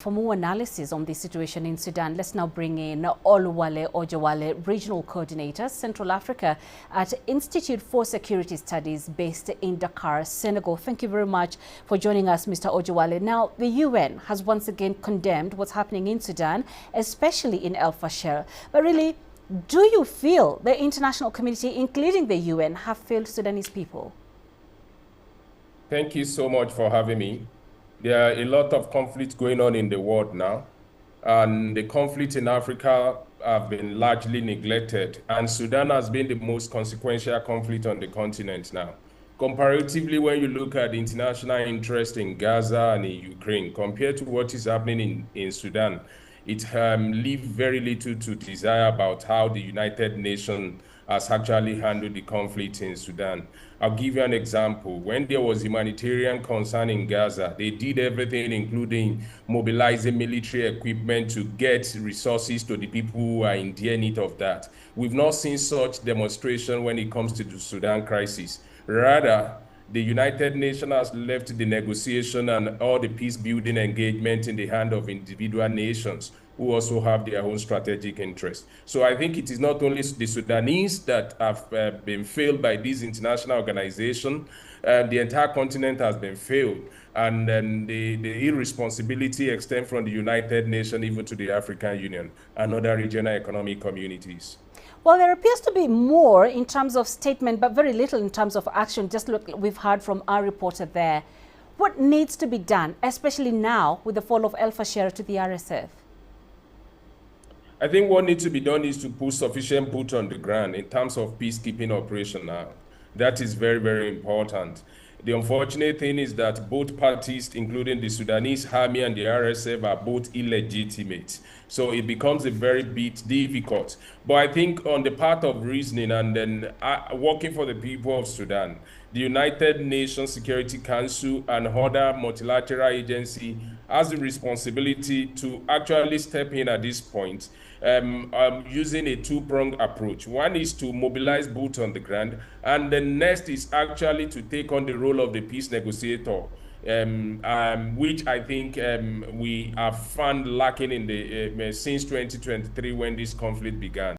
For more analysis on the situation in Sudan, let's now bring in Oluwole Ojewale, Regional Coordinator, Central Africa at Institute for Security Studies based in Dakar, Senegal. Thank you very much for joining us, Mr. Ojewale. Now, the UN has once again condemned what's happening in Sudan, especially in El-Fasher. But really, do you feel the international community, including the UN, have failed Sudanese people? Thank you so much for having me. There are a lot of conflicts going on in the world now, and the conflicts in Africa have been largely neglected, and Sudan has been the most consequential conflict on the continent now. Comparatively, when you look at the international interest in Gaza and in Ukraine, compared to what is happening in Sudan, it leaves very little to desire about how the United Nations has actually handled the conflict in Sudan. I'll give you an example. When there was humanitarian concern in Gaza, they did everything, including mobilizing military equipment to get resources to the people who are in dear need of that. We've not seen such demonstration when it comes to the Sudan crisis. Rather, the United Nations has left the negotiation and all the peace-building engagement in the hand of individual nations who also have their own strategic interests. So I think it is not only the Sudanese that have been failed by this international organization, the entire continent has been failed. And then the irresponsibility extends from the United Nations even to the African Union and other regional economic communities. Well, there appears to be more in terms of statement, but very little in terms of action. Just look, we've heard from our reporter there. What needs to be done, especially now with the fall of El-Fasher to the RSF? I think what needs to be done is to put sufficient boots on the ground in terms of peacekeeping operation now. That is very, very important. The unfortunate thing is that both parties, including the Sudanese army and the RSF, are both illegitimate. So it becomes a very bit difficult. But I think on the part of reasoning and then working for the people of Sudan, the United Nations Security Council and other multilateral agencies has the responsibility to actually step in at this point, using a two-pronged approach. One is to mobilize boots on the ground, and the next is actually to take on the role of the peace negotiator, which I think we have found lacking in the since 2023 when this conflict began.